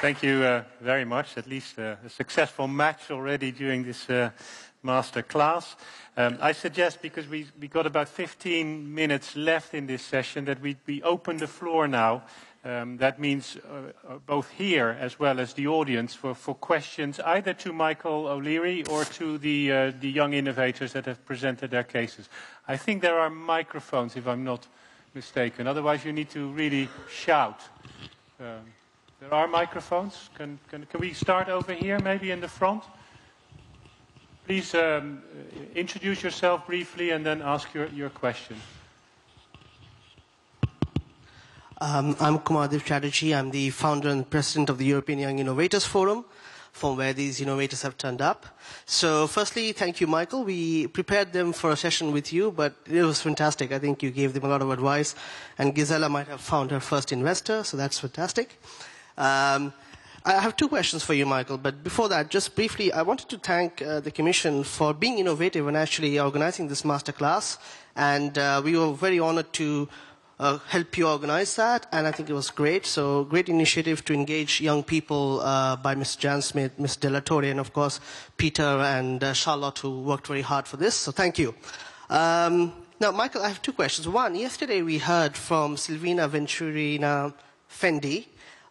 Thank you very much. At least a successful match already during this master class. I suggest, because we got about 15 minutes left in this session, that we open the floor now. That means both here as well as the audience for questions either to Michael O'Leary or to the young innovators that have presented their cases. I think there are microphones, if I'm not mistaken. Otherwise, you need to really shout. There are microphones. Can we start over here, maybe in the front? Please introduce yourself briefly and then ask your question. I'm Kumardev Chatterjee. I'm the founder and president of the European Young Innovators Forum, from where these innovators have turned up. So firstly, thank you, Michael. We prepared them for a session with you, but it was fantastic. I think you gave them a lot of advice, and Gisela might have found her first investor, so that's fantastic. I have two questions for you, Michael, but before that, just briefly, I wanted to thank the Commission for being innovative and actually organizing this masterclass, and we were very honored to help you organize that, and I think it was great. So great initiative to engage young people by Ms. Jan Smith, Ms. De La Torre, and of course Peter and Charlotte, who worked very hard for this, so thank you. Now, Michael, I have two questions. One, yesterday we heard from Silvina Venturina Fendi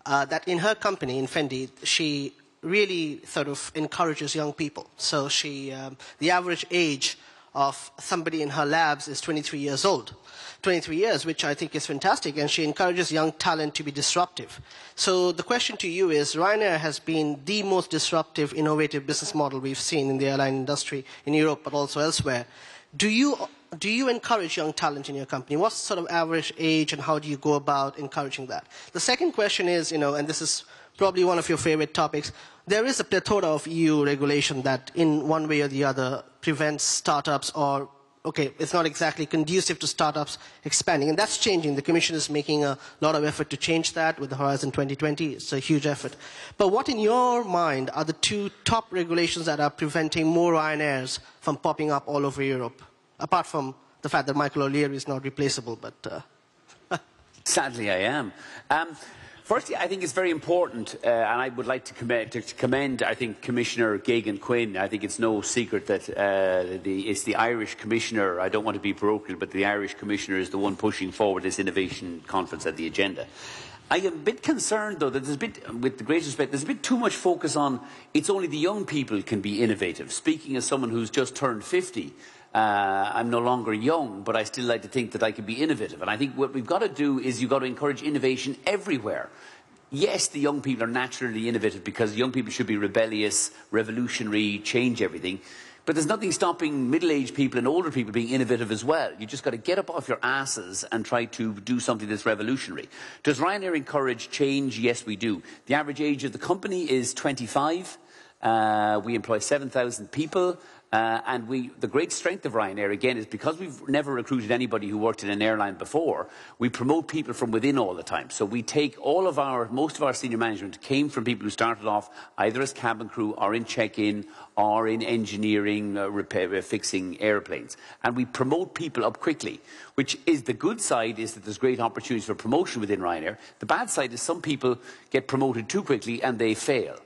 that in her company, in Fendi, she really sort of encourages young people. So she, the average age of somebody in her labs is 23 years old. 23 years, which I think is fantastic, and she encourages young talent to be disruptive. So the question to you is, Ryanair has been the most disruptive, innovative business model we've seen in the airline industry in Europe, but also elsewhere. Do you encourage young talent in your company? What's sort of average age, and how do you go about encouraging that? The second question is, and this is probably one of your favorite topics, there is a plethora of EU regulation that in one way or the other prevents startups or, okay, it's not exactly conducive to startups expanding, and that's changing. The Commission is making a lot of effort to change that with the Horizon 2020. It's a huge effort. But what in your mind are the two top regulations that are preventing more Ryanairs from popping up all over Europe, apart from the fact that Michael O'Leary is not replaceable, but... Sadly, I am. Firstly, I think it's very important, and I would like to commend, I think, Commissioner Gagan Quinn. I think it's no secret that it's the Irish Commissioner, I don't want to be parochial, but the Irish Commissioner is the one pushing forward this innovation conference at the agenda. I am a bit concerned, though, that there's a bit, with the greatest respect, there's a bit too much focus on it's only the young people can be innovative. Speaking as someone who's just turned 50, I'm no longer young, but I still like to think that I can be innovative. And I think what we've got to do is you've got to encourage innovation everywhere. Yes, the young people are naturally innovative because young people should be rebellious, revolutionary, change everything. But there's nothing stopping middle-aged people and older people being innovative as well. You just got to get up off your asses and try to do something that's revolutionary. Does Ryanair encourage change? Yes, we do. The average age of the company is 25. We employ 7,000 people. And the great strength of Ryanair, again, is because we've never recruited anybody who worked in an airline before, we promote people from within all the time. So we take most of our senior management came from people who started off either as cabin crew or in check-in or in engineering, fixing airplanes. And we promote people up quickly, which is the good side is that there's great opportunities for promotion within Ryanair. The bad side is some people get promoted too quickly and they fail.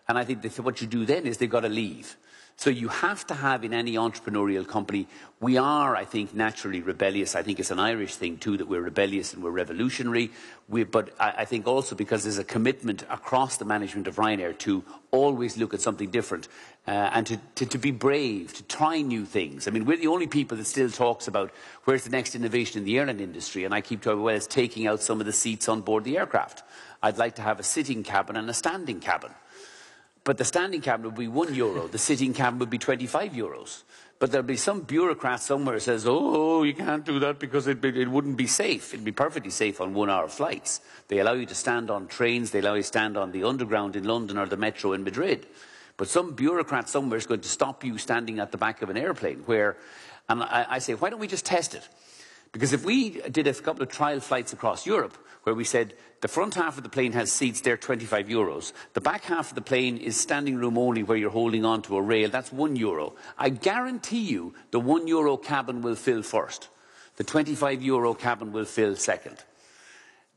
And I think that what you do then is they've got to leave. So you have to have in any entrepreneurial company, we are, I think, naturally rebellious. I think it's an Irish thing too that we're rebellious and we're revolutionary. But I think also because there's a commitment across the management of Ryanair to always look at something different and to be brave, to try new things. I mean, we're the only people that still talks about where's the next innovation in the airline industry. And I keep talking, well, it's taking out some of the seats on board the aircraft. I'd like to have a sitting cabin and a standing cabin. But the standing cabin would be €1. The sitting cabin would be 25 euros. But there'll be some bureaucrat somewhere who says, oh, you can't do that because it wouldn't be safe. It'd be perfectly safe on 1-hour flights. They allow you to stand on trains. They allow you to stand on the underground in London or the metro in Madrid. But some bureaucrat somewhere is going to stop you standing at the back of an airplane and I say, why don't we just test it? Because if we did a couple of trial flights across Europe where we said the front half of the plane has seats, they're 25 euros. The back half of the plane is standing room only where you're holding on to a rail, that's €1. I guarantee you the €1 cabin will fill first. The 25 euro cabin will fill second.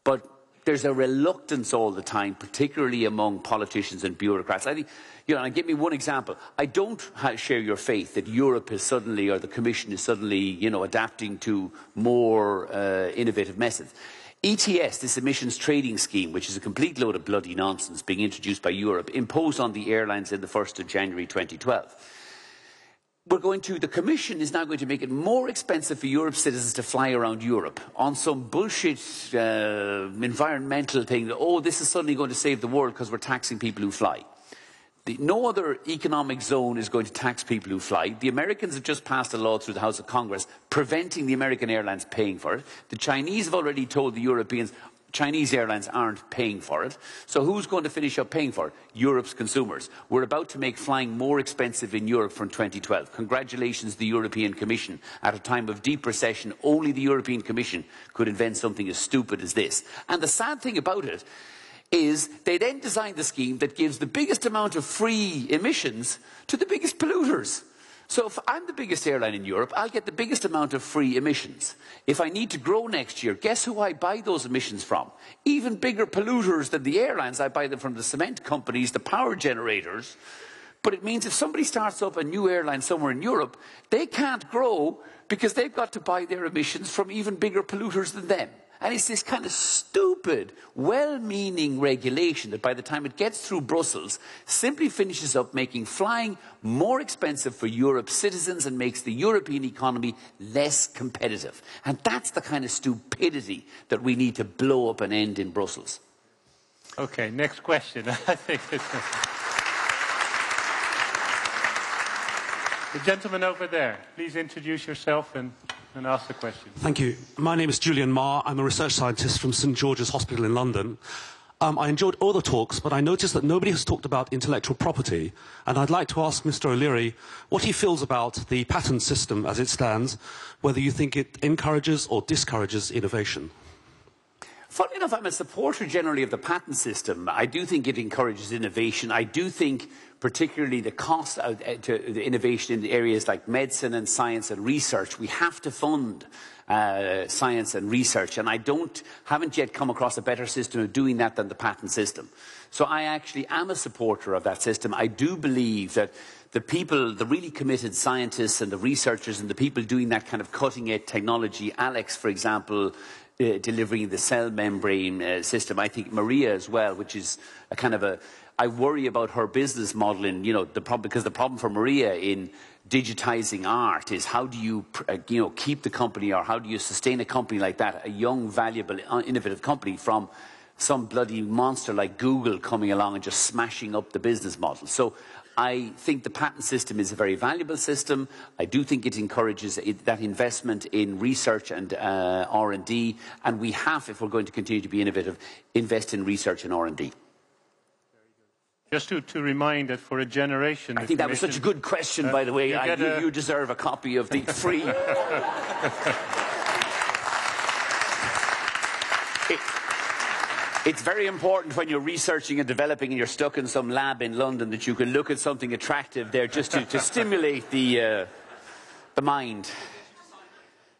But there's a reluctance all the time, particularly among politicians and bureaucrats. I think, and give me one example. I don't share your faith that Europe is suddenly, or the Commission is suddenly, adapting to more innovative methods. ETS, this emissions trading scheme, which is a complete load of bloody nonsense being introduced by Europe, imposed on the airlines in the 1st of January 2012. The Commission is now going to make it more expensive for Europe's citizens to fly around Europe on some bullshit environmental thing. Oh, this is suddenly going to save the world because we're taxing people who fly. No other economic zone is going to tax people who fly. The Americans have just passed a law through the House of Congress preventing the American airlines paying for it. The Chinese have already told the Europeans Chinese airlines aren't paying for it. So who's going to finish up paying for it? Europe's consumers. We're about to make flying more expensive in Europe from 2012. Congratulations, the European Commission. At a time of deep recession, only the European Commission could invent something as stupid as this. And the sad thing about it is they then designed the scheme that gives the biggest amount of free emissions to the biggest polluters. So if I'm the biggest airline in Europe, I'll get the biggest amount of free emissions. If I need to grow next year, guess who I buy those emissions from? Even bigger polluters than the airlines. I buy them from the cement companies, the power generators. But it means if somebody starts up a new airline somewhere in Europe, they can't grow because they've got to buy their emissions from even bigger polluters than them. And it's this kind of stupid, well-meaning regulation that by the time it gets through Brussels, simply finishes up making flying more expensive for Europe's citizens and makes the European economy less competitive. And that's the kind of stupidity that we need to blow up and end in Brussels. Okay, next question. I think it's the gentleman over there. Please introduce yourself and ask the question. Thank you. My name is Julian Marr. I'm a research scientist from St George's Hospital in London. I enjoyed all the talks, but I noticed that nobody has talked about intellectual property. And I'd like to ask Mr. O'Leary what he feels about the patent system as it stands, whether you think it encourages or discourages innovation. Funnily enough, I'm a supporter generally of the patent system. I do think it encourages innovation. I do think particularly the cost to the innovation in the areas like medicine and science and research, we have to fund science and research. And I haven't yet come across a better system of doing that than the patent system. So I actually am a supporter of that system. I do believe that the people, the really committed scientists and the researchers and the people doing that kind of cutting-edge technology, Alex, for example, delivering the cell membrane system. I think Maria as well, which is a kind of I worry about her business model in, because the problem for Maria in digitizing art is how do you, keep the company, or how do you sustain a company like that, a young, valuable, innovative company, from some bloody monster like Google coming along and just smashing up the business model. So I think the patent system is a very valuable system. I do think it encourages that investment in research and R&D, and we have, if we're going to continue to be innovative, invest in research and R&D. Just to remind that for a generation... I think that was such a good question, by the way. You deserve a copy of the free... It's very important when you're researching and developing and you're stuck in some lab in London that you can look at something attractive there just to stimulate the mind.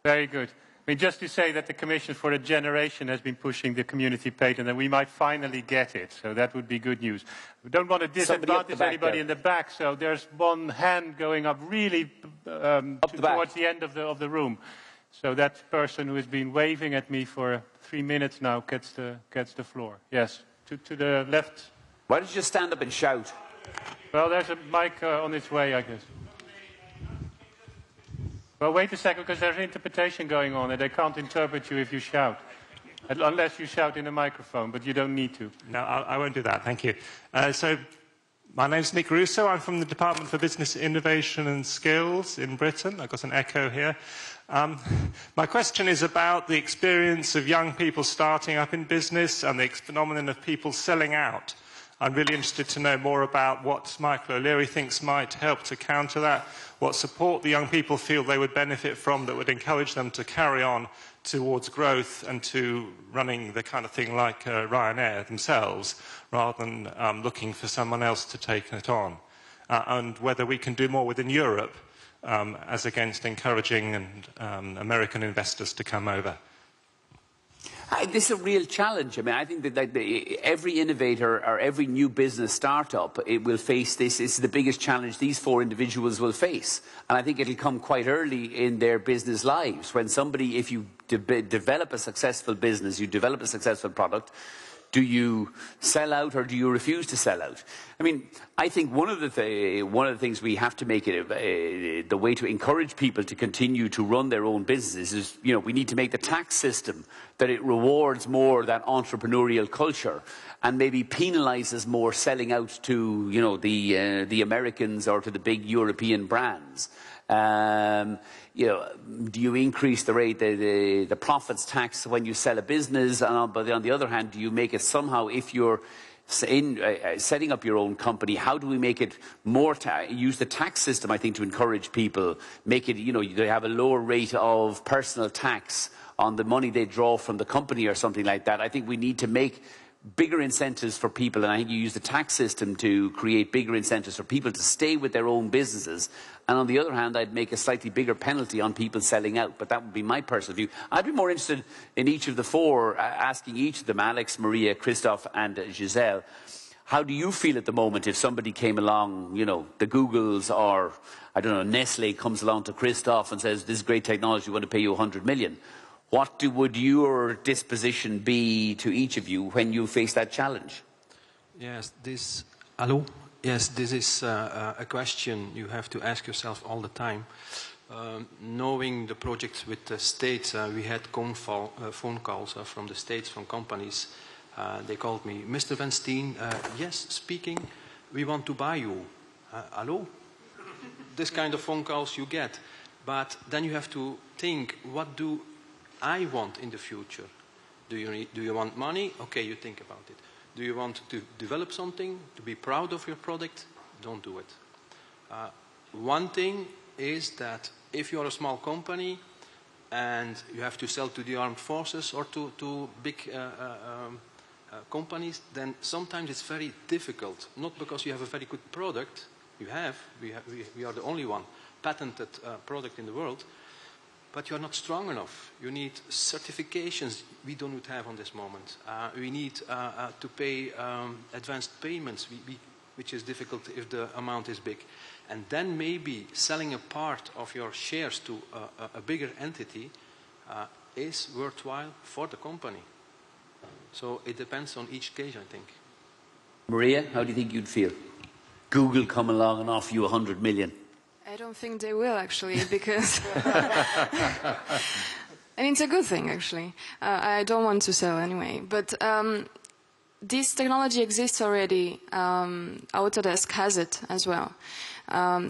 Very good. I mean, just to say that the Commission for a generation has been pushing the community patent, and we might finally get it. So that would be good news. We don't want to disadvantage anybody in the back, so there's one hand going up really towards the end of the room. So that person who has been waving at me for 3 minutes now gets the floor. Yes, to the left. Why don't you just stand up and shout? Well, there's a mic on its way, I guess. Well, wait a second, because there's interpretation going on, and they can't interpret you if you shout. Unless you shout in a microphone, but you don't need to. No, I won't do that, thank you. My name's Nick Russo. I'm from the Department for Business Innovation and Skills in Britain. I've got an echo here. My question is about the experience of young people starting up in business and the phenomenon of people selling out. I'm really interested to know more about what Michael O'Leary thinks might help to counter that, what support the young people feel they would benefit from that would encourage them to carry on towards growth and to running the kind of thing like Ryanair themselves, rather than looking for someone else to take it on, and whether we can do more within Europe as against encouraging American investors to come over. This is a real challenge. I mean, I think that every innovator or every new business startup, it will face this. It's the biggest challenge these 4 individuals will face. And I think it'll come quite early in their business lives. When somebody, if you develop a successful business, you develop a successful product, do you sell out or do you refuse to sell out? I mean, I think one of the things we have to make it the way to encourage people to continue to run their own businesses is, you know, we need to make the tax system that it rewards more that entrepreneurial culture and maybe penalises more selling out to, you know, the Americans or to the big European brands. You know, do you increase the rate, the profits tax when you sell a business? But on the other hand, do you make it somehow, if you're setting up your own company, how do we make it more, use the tax system, I think, to encourage people, make it, you know, they have a lower rate of personal tax on the money they draw from the company or something like that. I think we need to make bigger incentives for people, and I think you use the tax system to create bigger incentives for people to stay with their own businesses. And on the other hand, I'd make a slightly bigger penalty on people selling out, but that would be my personal view. I'd be more interested in each of the 4, asking each of them, Alex, Maria, Christoph and Giselle, how do you feel at the moment if somebody came along, you know, the Googles or, I don't know, Nestle comes along to Christoph and says, this is great technology, we want to pay you 100 million. What would your disposition be to each of you when you face that challenge? Yes, hello? Yes, this is a question you have to ask yourself all the time. Knowing the projects with the States, we had phone calls from the States, from companies. They called me, Mr. Van Steen, yes, speaking, we want to buy you. Hello? This kind of phone calls you get. But then you have to think, what do I want in the future? Do you want money? Okay, you think about it. Do you want to develop something, to be proud of your product? Don't do it. One thing is that if you're a small company and you have to sell to the armed forces or to big companies, then sometimes it's very difficult. Not because you have a very good product. We are the only one patented product in the world. But you're not strong enough. You need certifications we don't have on this moment. We need to pay advanced payments, which is difficult if the amount is big. And then maybe selling a part of your shares to a bigger entity is worthwhile for the company. So it depends on each case, I think. Maria, how do you think you'd feel? Google come along and offer you 100 million. I don't think they will, actually, because... and it's a good thing, actually. I don't want to sell anyway. But this technology exists already. Autodesk has it as well.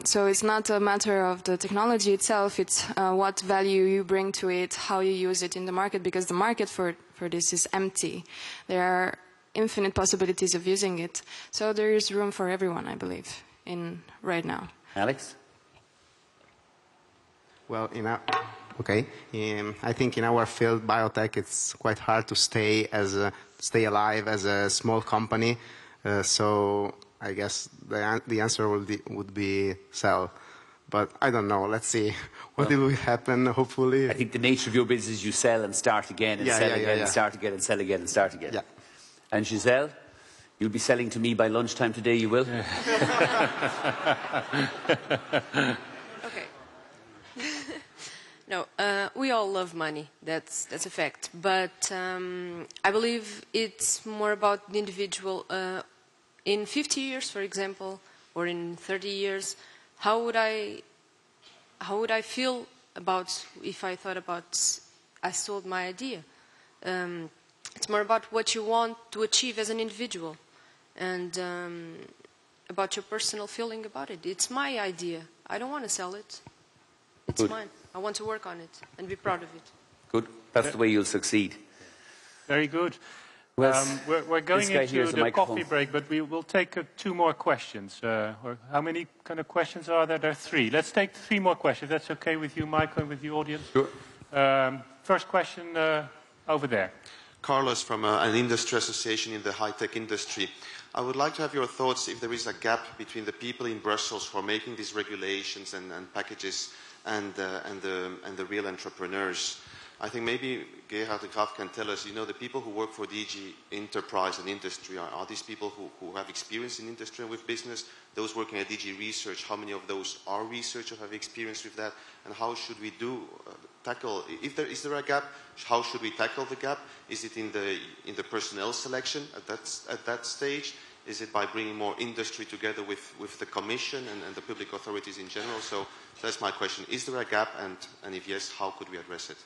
So it's not a matter of the technology itself. It's what value you bring to it, how you use it in the market, because the market for this is empty. There are infinite possibilities of using it. So there is room for everyone, I believe, right now. Alex? Well, I think in our field, biotech, it's quite hard to stay alive as a small company. So I guess the answer would be sell. But I don't know. Let's see what will happen. Hopefully, I think the nature of your business is you sell and start again and sell again and start again and sell again and start again. Yeah. And Giselle, you'll be selling to me by lunchtime today. You will. Okay. No, we all love money. That's a fact. But I believe it's more about the individual. In 50 years, for example, or in 30 years, how would I feel about if I thought about I sold my idea? It's more about what you want to achieve as an individual, and about your personal feeling about it. It's my idea. I don't want to sell it. It's Good. mine. I want to work on it and be proud of it. Good. That's the way you'll succeed. Very good. Well, We're going into the microphone. coffee break, but we will take 2 more questions. How many kind of questions are there? There are 3. Let's take 3 more questions. That's okay with you, Michael, and with the audience? Sure. First question over there. Carlos from an industry association in the high-tech industry. I would like to have your thoughts if there is a gap between the people in Brussels who are making these regulations and packages and the real entrepreneurs. I think maybe Gerhard de Graaf can tell us, you know, the people who work for DG Enterprise and Industry, are these people who have experience in industry and with business? Those working at DG Research, how many of those are researchers, have experience with that? And how should we tackle, is there a gap, how should we tackle the gap? Is it in the personnel selection at that stage? Is it by bringing more industry together with the Commission and the public authorities in general? So that's my question. Is there a gap, and if yes, how could we address it?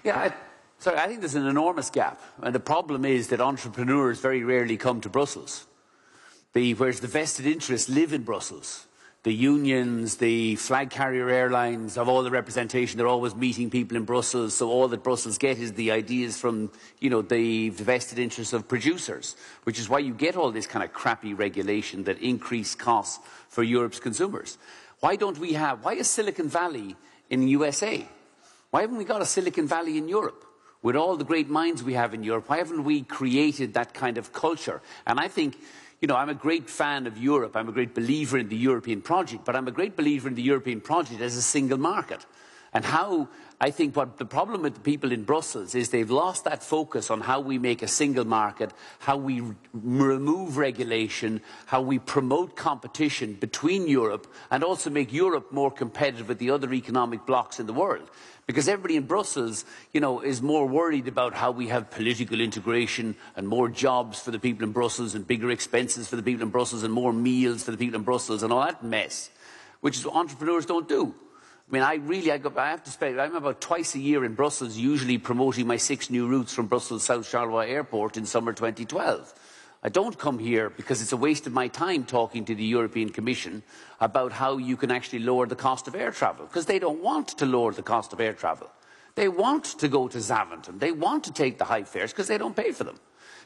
Yeah, I think there's an enormous gap. And the problem is that entrepreneurs very rarely come to Brussels. Whereas the vested interests live in Brussels. The unions, the flag carrier airlines have all the representation. They're always meeting people in Brussels. So all that Brussels get is the ideas from, you know, the vested interests of producers, which is why you get all this kind of crappy regulation that increase costs for Europe's consumers. Why is Silicon Valley in the USA? Why haven't we got a Silicon Valley in Europe? With all the great minds we have in Europe, why haven't we created that kind of culture? And I think, you know, I'm a great fan of Europe. I'm a great believer in the European project, but I'm a great believer in the European project as a single market. And I think what the problem with the people in Brussels is they've lost that focus on how we make a single market, how we remove regulation, how we promote competition between Europe, and also make Europe more competitive with the other economic blocs in the world. Because everybody in Brussels, you know, is more worried about how we have political integration and more jobs for the people in Brussels and bigger expenses for the people in Brussels and more meals for the people in Brussels and all that mess, which is what entrepreneurs don't do. I mean, I'm about twice a year in Brussels, usually promoting my 6 new routes from Brussels South Charleroi Airport in summer 2012. I don't come here because it's a waste of my time talking to the European Commission about how you can actually lower the cost of air travel, because they don't want to lower the cost of air travel. They want to go to Zaventem. They want to take the high fares because they don't pay for them.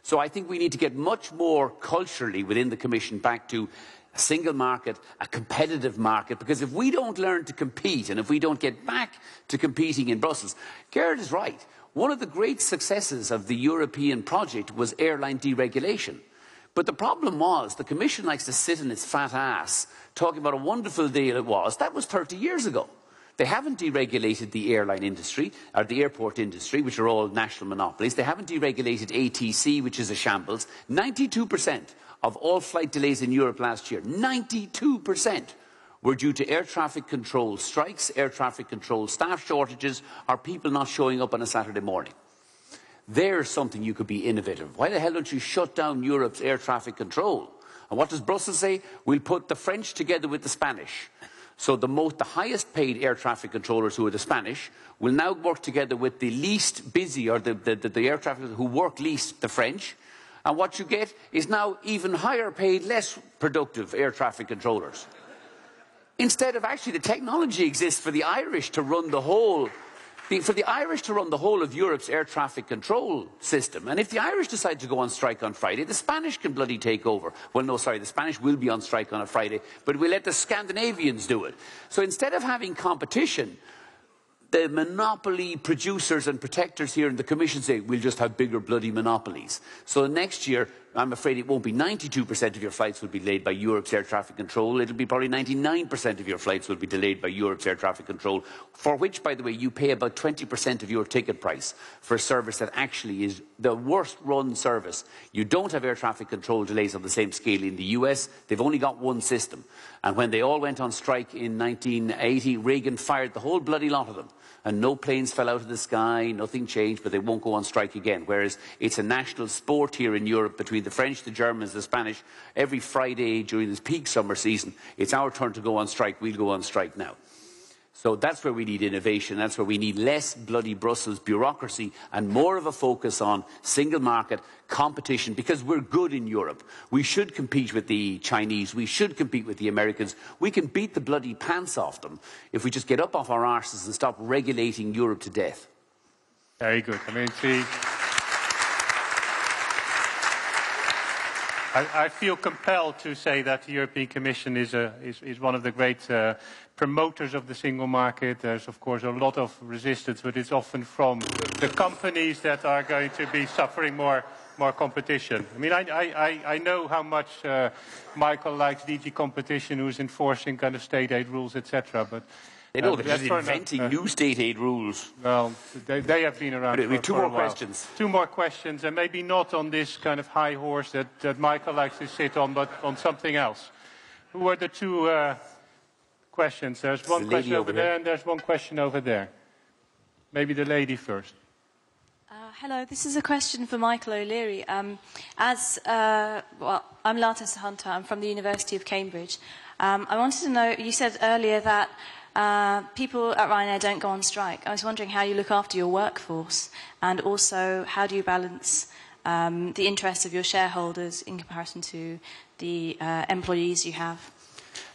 So I think we need to get much more culturally within the Commission back to a single market, a competitive market, because if we don't learn to compete and if we don't get back to competing in Brussels, Gerard is right. One of the great successes of the European project was airline deregulation. But the problem was the Commission likes to sit in its fat ass talking about a wonderful deal it was. That was 30 years ago. They haven't deregulated the airline industry, or the airport industry, which are all national monopolies. They haven't deregulated ATC, which is a shambles. 92% of all flight delays in Europe last year, 92%, were due to air traffic control strikes, air traffic control staff shortages, or people not showing up on a Saturday morning. There's something you could be innovative. Why the hell don't you shut down Europe's air traffic control? And what does Brussels say? We'll put the French together with the Spanish. So the highest paid air traffic controllers, who are the Spanish, will now work together with the least busy, or the air traffic who work least, the French. And what you get is now even higher paid, less productive air traffic controllers. Instead of actually the technology exists for the Irish to run the whole of Europe's air traffic control system. And if the Irish decide to go on strike on Friday, the Spanish can bloody take over. Well, no, sorry, the Spanish will be on strike on a Friday, but we'll let the Scandinavians do it. So instead of having competition, the monopoly producers and protectors here in the Commission say, we'll just have bigger bloody monopolies. So next year, I'm afraid it won't be 92% of your flights will be delayed by Europe's air traffic control. It'll be probably 99% of your flights will be delayed by Europe's air traffic control, for which, by the way, you pay about 20% of your ticket price for a service that actually is the worst run service. You don't have air traffic control delays on the same scale in the US. They've only got one system. And when they all went on strike in 1980, Reagan fired the whole bloody lot of them. And no planes fell out of the sky, nothing changed, but they won't go on strike again. Whereas it's a national sport here in Europe between the French, the Germans, the Spanish. Every Friday during this peak summer season, it's our turn to go on strike. We'll go on strike now. So that's where we need innovation. That's where we need less bloody Brussels bureaucracy and more of a focus on single market competition, because we're good in Europe. We should compete with the Chinese. We should compete with the Americans. We can beat the bloody pants off them if we just get up off our arses and stop regulating Europe to death. Very good. I mean, see, I feel compelled to say that the European Commission is one of the great promoters of the single market. There's, of course, a lot of resistance, but it's often from the companies that are going to be suffering more competition. I mean, I know how much Michael likes DG competition, who's enforcing kind of state aid rules, etc. But They know they're just that's fair inventing enough. new state aid rules. Well, they have been around We have for two a more while. questions. Two more questions, and maybe not on this kind of high horse that Michael likes to sit on, but on something else. Who are the two questions? There's one question over there, and there's one question over there. Maybe the lady first. Hello, this is a question for Michael O'Leary. I'm Latas Hunter. I'm from the University of Cambridge. I wanted to know, you said earlier that people at Ryanair don't go on strike. I was wondering how you look after your workforce, and also how do you balance the interests of your shareholders in comparison to the employees you have?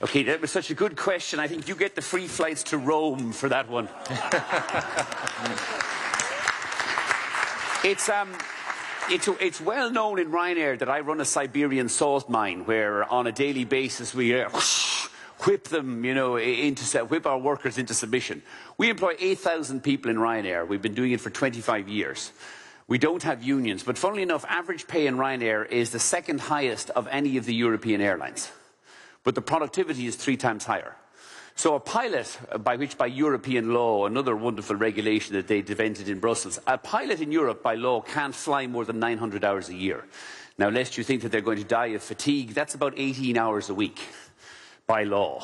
Okay, that was such a good question. I think you get the free flights to Rome for that one. It's well known in Ryanair that I run a Siberian salt mine where on a daily basis we whip them, you know, whip our workers into submission. We employ 8,000 people in Ryanair. We've been doing it for 25 years. We don't have unions, but funnily enough, average pay in Ryanair is the second highest of any of the European airlines. But the productivity is 3 times higher. So a pilot, by European law, another wonderful regulation that they invented in Brussels, a pilot in Europe by law can't fly more than 900 hours a year. Now, lest you think that they're going to die of fatigue, that's about 18 hours a week by law.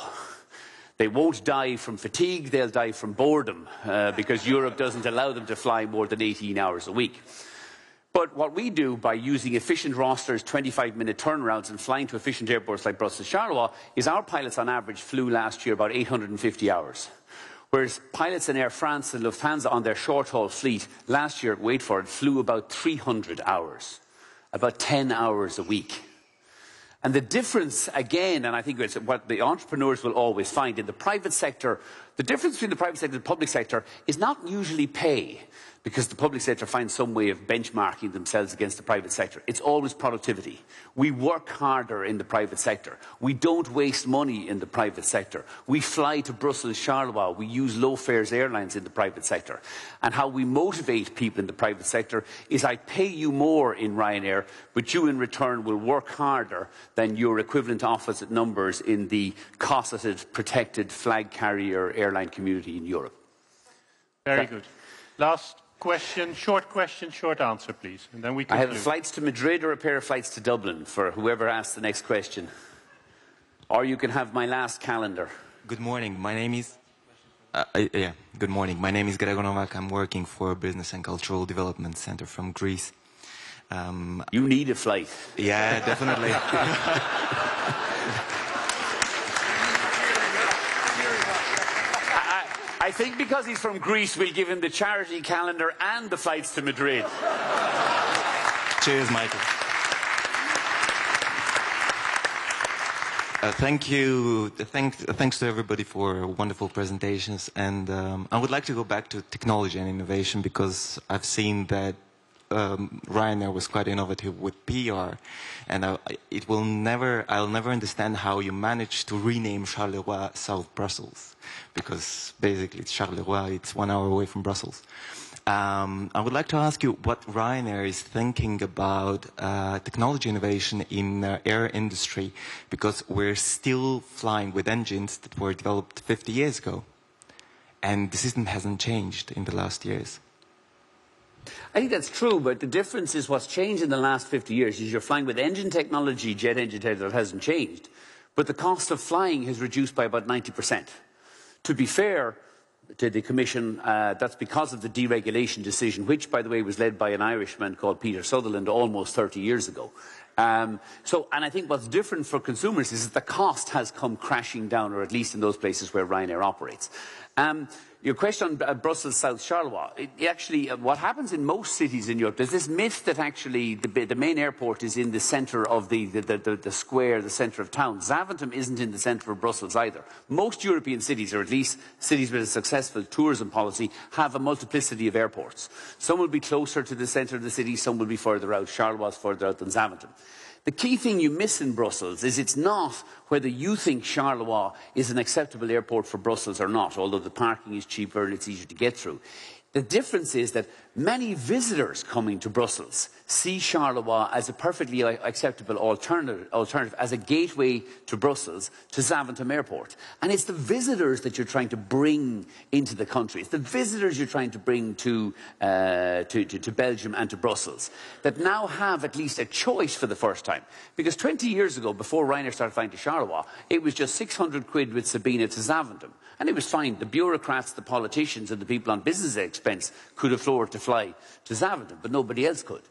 They won't die from fatigue, they'll die from boredom, because Europe doesn't allow them to fly more than 18 hours a week. But what we do by using efficient rosters, 25-minute turnarounds and flying to efficient airports like Brussels-Charleroi is our pilots on average flew last year about 850 hours. Whereas pilots in Air France and Lufthansa on their short-haul fleet last year, wait for it, flew about 300 hours, about 10 hours a week. And the difference, again, and I think it's what the entrepreneurs will always find in the private sector, the difference between the private sector and the public sector is not usually pay, because the public sector finds some way of benchmarking themselves against the private sector. It's always productivity. We work harder in the private sector. We don't waste money in the private sector. We fly to Brussels, Charleroi. We use low fares airlines in the private sector. And how we motivate people in the private sector is I pay you more in Ryanair, but you in return will work harder than your equivalent opposite numbers in the cosseted, protected flag carrier airline community in Europe. Very good. Last question, short answer, please, and then we conclude. I have flights to Madrid or a pair of flights to Dublin for whoever asks the next question. Or you can have my last calendar. Good morning. My name is... Good morning. My name is Gregor Novak. I'm working for Business and Cultural Development Center from Greece. You need a flight. Yeah, definitely. I think because he's from Greece, we'll give him the charity calendar and the flights to Madrid. Cheers, Michael. Thank you. Thanks to everybody for wonderful presentations. And I would like to go back to technology and innovation because I've seen that Ryanair was quite innovative with PR, and I'll never understand how you managed to rename Charleroi South Brussels, because basically it's Charleroi, it's 1 hour away from Brussels. I would like to ask you what Ryanair is thinking about technology innovation in the air industry, because we're still flying with engines that were developed 50 years ago, and the system hasn't changed in the last years. I think that's true, but the difference is what's changed in the last 50 years is you're flying with engine technology, jet engine technology, that hasn't changed. But the cost of flying has reduced by about 90%. To be fair to the Commission, that's because of the deregulation decision, which, by the way, was led by an Irishman called Peter Sutherland almost 30 years ago. And I think what's different for consumers is that the cost has come crashing down, or at least in those places where Ryanair operates. Your question on Brussels South Charleroi, actually, what happens in most cities in Europe, there's this myth that actually the main airport is in the centre of the square, the centre of town. Zaventem isn't in the centre of Brussels either. Most European cities, or at least cities with a successful tourism policy, have a multiplicity of airports. Some will be closer to the centre of the city, some will be further out. Charleroi is further out than Zaventem. The key thing you miss in Brussels is it's not whether you think Charleroi is an acceptable airport for Brussels or not, although the parking is cheaper and it's easier to get through. The difference is that many visitors coming to Brussels see Charleroi as a perfectly acceptable alternative as a gateway to Brussels, to Zaventem Airport. And it's the visitors that you're trying to bring into the country. It's the visitors you're trying to bring to Belgium and to Brussels that now have at least a choice for the first time. Because 20 years ago, before Ryanair started flying to Charleroi, it was just 600 quid with Sabina to Zaventem. And it was fine. The bureaucrats, the politicians and the people on business expense could afford to fly to Zaventem, but nobody else could.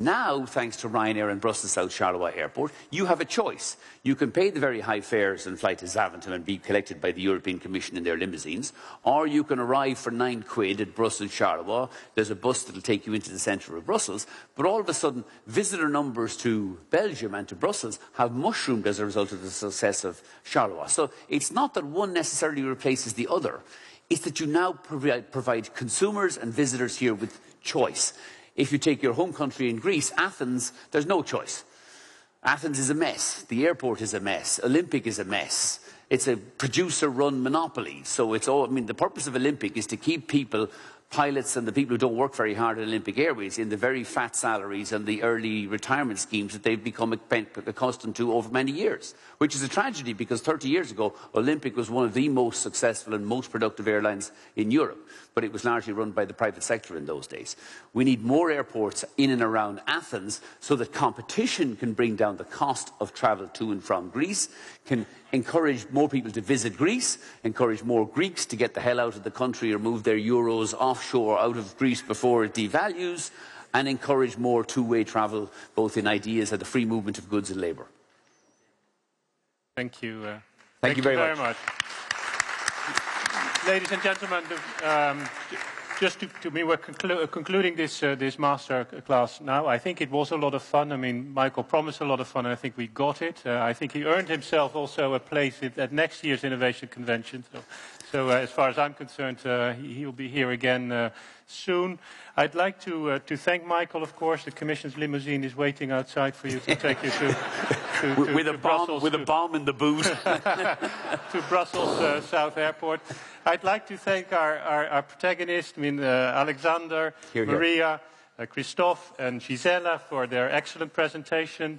Now, thanks to Ryanair and Brussels South Charleroi Airport, you have a choice. You can pay the very high fares and fly to Zaventem and be collected by the European Commission in their limousines, or you can arrive for 9 quid at Brussels Charleroi. There's a bus that will take you into the centre of Brussels, but all of a sudden, visitor numbers to Belgium and to Brussels have mushroomed as a result of the success of Charleroi. So it's not that one necessarily replaces the other. It's that you now provide consumers and visitors here with choice. If you take your home country in Greece, Athens, there's no choice. Athens is a mess. The airport is a mess. Olympic is a mess. It's a producer-run monopoly. So it's all, I mean, the purpose of Olympic is to keep people, pilots and the people who don't work very hard at Olympic Airways, in the very fat salaries and the early retirement schemes that they've become accustomed to over many years. Which is a tragedy because 30 years ago, Olympic was one of the most successful and most productive airlines in Europe. But it was largely run by the private sector in those days. We need more airports in and around Athens so that competition can bring down the cost of travel to and from Greece, can encourage more people to visit Greece, encourage more Greeks to get the hell out of the country or move their euros offshore out of Greece before it devalues, and encourage more two-way travel, both in ideas and the free movement of goods and labour. Thank you. Thank you very much. Ladies and gentlemen, we're concluding this master class now. I think it was a lot of fun. I mean, Michael promised a lot of fun, and I think we got it. I think he earned himself also a place at next year's Innovation Convention. So as far as I'm concerned, he'll be here again soon. I'd like to thank Michael, of course. The Commission's limousine is waiting outside for you to take you to Brussels. With a bomb in the boot. To Brussels South Airport. I'd like to thank our protagonists, Alexander, Maria, Christophe and Gisela for their excellent presentation.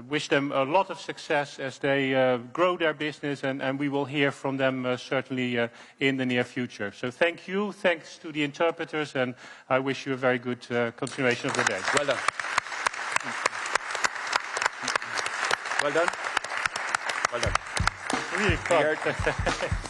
Wish them a lot of success as they grow their business, and we will hear from them certainly in the near future. So thank you, thanks to the interpreters, and I wish you a very good continuation of the day. Well done. Well done. Well done. Really fun.